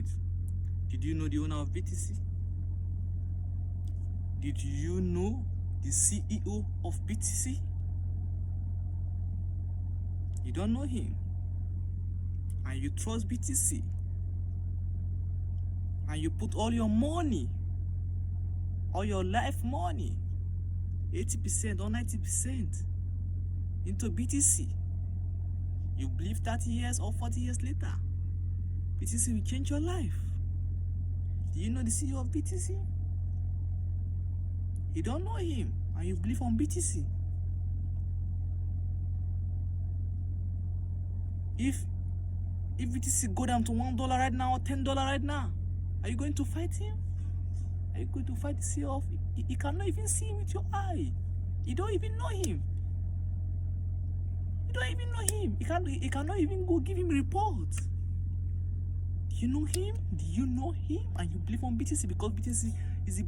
Wait. Did you know the owner of BTC? Did you know the CEO of BTC? You don't know him. And you trust BTC. And you put all your money, all your life money, 80% or 90% into BTC. You believe 30 years or 40 years later, BTC will change your life. Do you know the CEO of BTC? You don't know him, and you believe on BTC. If BTC go down to $1 right now or $10 right now, are you going to fight him? Are you going to fight the CEO of? You cannot even see him with your eye. You don't even know him. You don't even know him. You cannot even go give him reports. Do you know him? Do you know him? And you believe on BTC because BTC is the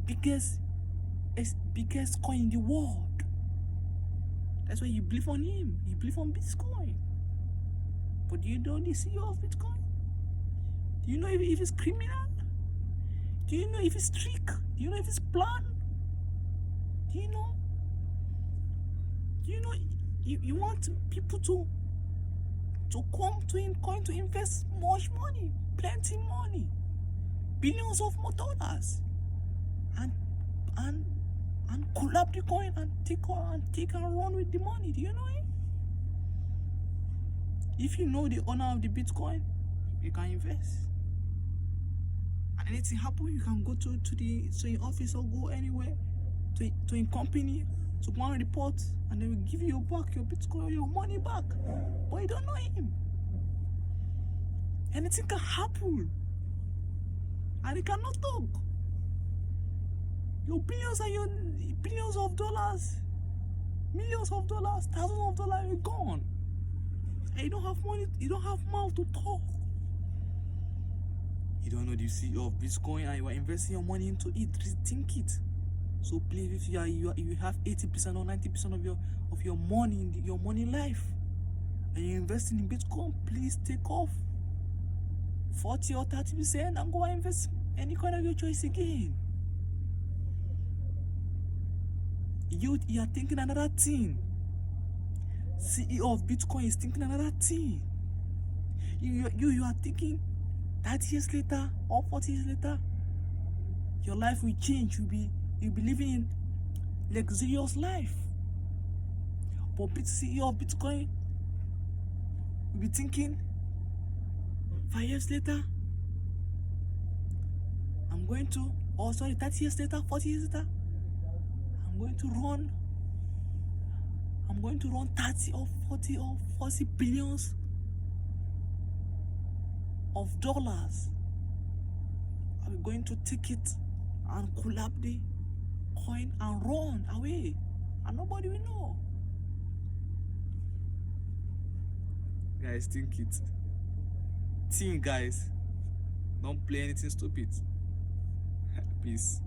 biggest coin in the world. That's why you believe on him. You believe on Bitcoin. But do you know the CEO of Bitcoin? Do you know if he's criminal? Do you know if he's trick? Do you know if he's plan? Do you know? You want people to come to him, coin to invest much money, plenty money, billions of more dollars, and collapse the coin and take and run with the money. Do you know him? If you know the owner of the Bitcoin, you can invest. And anything happen, you can go to your office or go anywhere to your company to go and report, and they will give you back your Bitcoin or your money back. But you don't know him. Anything can happen, and he cannot talk. Your billions and your billions of dollars, millions of dollars, thousands of dollars are gone. And you don't have money, you don't have mouth to talk. You don't know the CEO of Bitcoin and you are investing your money into it. Rethink it. So please, if you have 80% or 90% of your money in your money life, and you're investing in Bitcoin, please take off 40 or 30% and go and invest any kind of your choice again. You are thinking another thing. CEO of Bitcoin is thinking another thing. You are thinking 30 years later or 40 years later, your life will change. You'll be living in luxurious life. But CEO of Bitcoin will be thinking 5 years later, 30 years later, 40 years later, I'm going to run 30 or 40 or 40 billions of dollars. I'm going to take it and collapse the coin and run away, and nobody will know. Guys, think it. Think, guys. Don't play anything stupid. Peace.